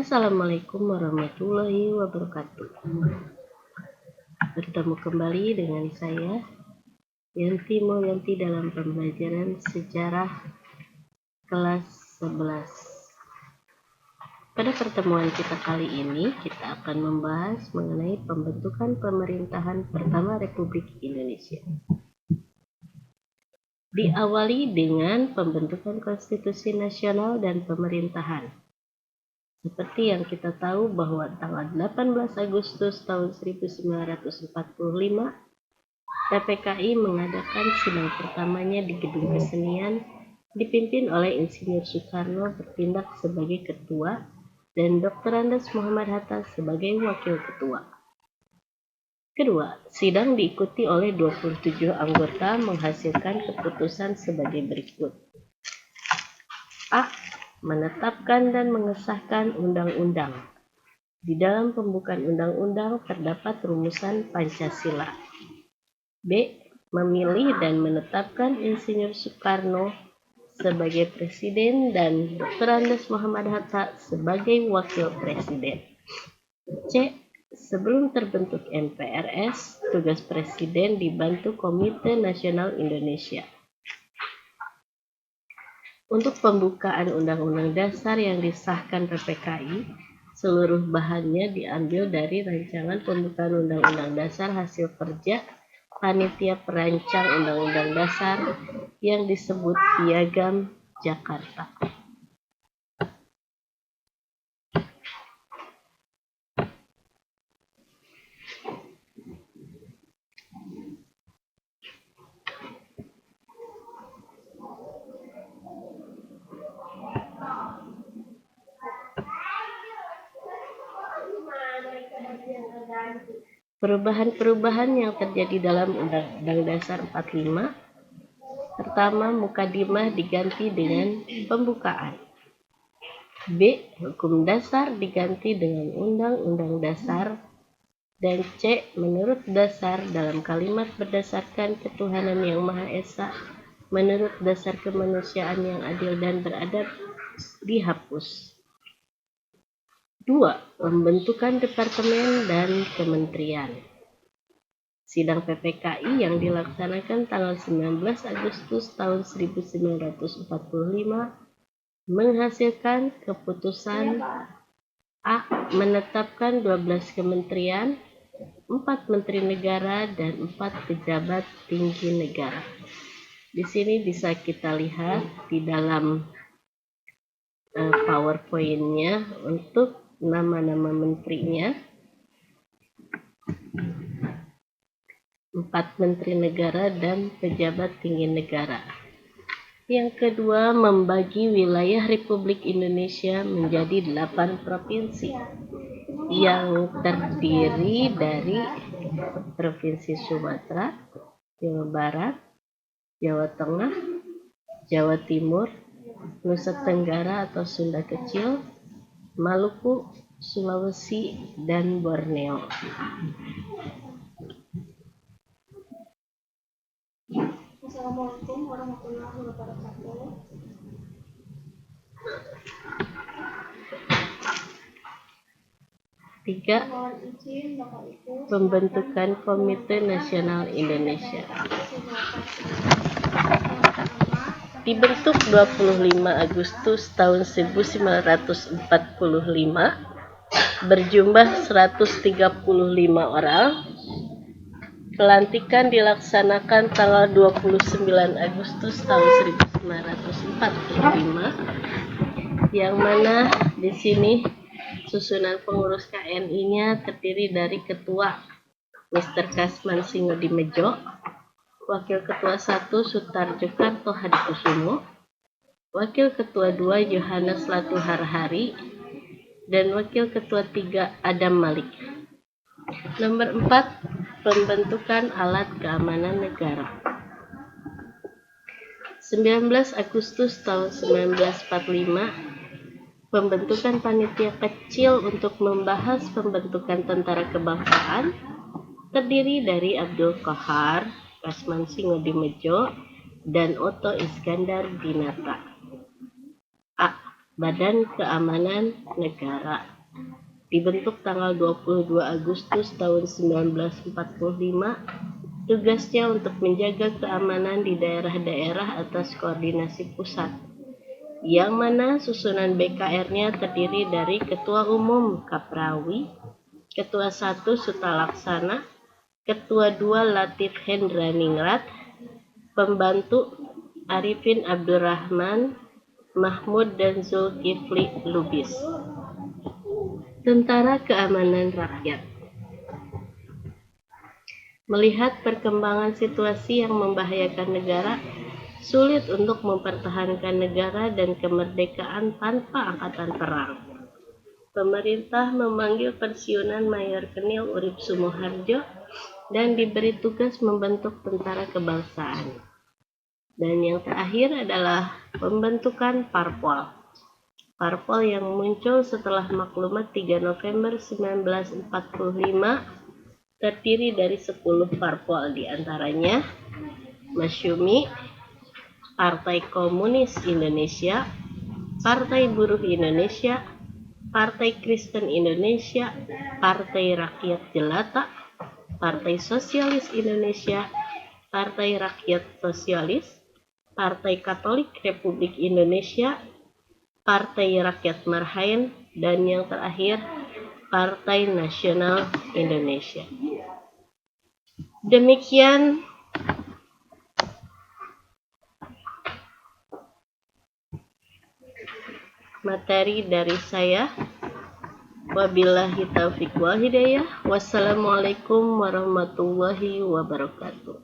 Assalamualaikum warahmatullahi wabarakatuh. Bertemu kembali dengan saya, Yanti Mulyanti, dalam pembelajaran sejarah kelas 11. Pada pertemuan kita kali ini, kita akan membahas mengenai pembentukan pemerintahan pertama Republik Indonesia. Diawali dengan pembentukan Konstitusi Nasional dan pemerintahan. Seperti yang kita tahu bahwa tanggal 18 Agustus tahun 1945, PPKI mengadakan sidang pertamanya di Gedung Kesenian, dipimpin oleh Insinyur Soekarno bertindak sebagai ketua dan Dr. Andes Muhammad Hatta sebagai wakil ketua. Kedua, sidang diikuti oleh 27 anggota menghasilkan keputusan sebagai berikut. A. Menetapkan dan mengesahkan undang-undang. Di dalam pembukaan undang-undang terdapat rumusan Pancasila. B. Memilih dan menetapkan Insinyur Soekarno sebagai presiden dan Dr. Andes Muhammad Hatta sebagai wakil presiden. C. Sebelum terbentuk MPRS, tugas presiden dibantu Komite Nasional Indonesia. Untuk pembukaan Undang-Undang Dasar yang disahkan PPKI, seluruh bahannya diambil dari rancangan pembukaan Undang-Undang Dasar hasil kerja Panitia Perancang Undang-Undang Dasar yang disebut Piagam Jakarta. Perubahan-perubahan yang terjadi dalam Undang-Undang Dasar 45. Pertama, mukadimah diganti dengan pembukaan. B. Hukum dasar diganti dengan Undang-Undang Dasar. Dan C. Menurut dasar dalam kalimat berdasarkan ketuhanan yang Maha Esa, menurut dasar kemanusiaan yang adil dan beradab dihapus. 2. Pembentukan departemen dan kementerian. Sidang PPKI yang dilaksanakan tanggal 19 Agustus tahun 1945 menghasilkan keputusan A. Menetapkan 12 kementerian, 4 menteri negara, dan 4 pejabat tinggi negara. Di sini bisa kita lihat di dalam PowerPoint-nya untuk nama-nama menterinya. 4 menteri negara dan pejabat tinggi negara. Yang kedua, membagi wilayah Republik Indonesia menjadi 8 provinsi yang terdiri dari Provinsi Sumatera, Jawa Barat, Jawa Tengah, Jawa Timur, Nusa Tenggara atau Sunda Kecil, Maluku, Sulawesi, dan Borneo. Assalamualaikum warahmatullahi wabarakatuh. Tiga, pembentukan Komite Nasional Indonesia. Dibentuk 25 Agustus tahun 1945, berjumlah 135 orang. Pelantikan dilaksanakan tanggal 29 Agustus tahun 1945, yang mana di sini susunan pengurus KNI-nya terdiri dari Ketua Mr. Kasman Singodimejo, Wakil Ketua 1 Sutarjo Karto Hadikusumo, Wakil Ketua 2 Yohanes Latu Harhari, dan Wakil Ketua 3 Adam Malik. Nomor 4. Pembentukan Alat Keamanan Negara. 19 Agustus tahun 1945, pembentukan panitia kecil untuk membahas pembentukan tentara kebangsaan terdiri dari Abdul Qahar, Kasman Singodimejo, dan Otto Iskandar Dinata. A. Badan Keamanan Negara. Dibentuk tanggal 22 Agustus tahun 1945, tugasnya untuk menjaga keamanan di daerah-daerah atas koordinasi pusat, yang mana susunan BKR-nya terdiri dari Ketua Umum Kaprawi, Ketua 1 Sutalaksana, Ketua 2 Latif Hendraningrat, Pembantu Arifin Abdurrahman, Mahmud dan Zulkifli Lubis. Tentara Keamanan Rakyat. Melihat perkembangan situasi yang membahayakan negara, sulit untuk mempertahankan negara dan kemerdekaan tanpa angkatan perang. Pemerintah memanggil pensiunan Mayor Kenil Urip Sumoharjo dan diberi tugas membentuk tentara kebangsaan. Dan yang terakhir adalah pembentukan parpol. Parpol yang muncul setelah maklumat 3 November 1945 terdiri dari 10 parpol, diantaranya Masyumi, Partai Komunis Indonesia, Partai Buruh Indonesia, Partai Kristen Indonesia, Partai Rakyat Jelata, Partai Sosialis Indonesia, Partai Rakyat Sosialis, Partai Katolik Republik Indonesia, Partai Rakyat Marhaen, dan yang terakhir Partai Nasional Indonesia. Demikian materi dari saya. Wabillahi taufiq wal hidayah. Wassalamualaikum warahmatullahi wabarakatuh.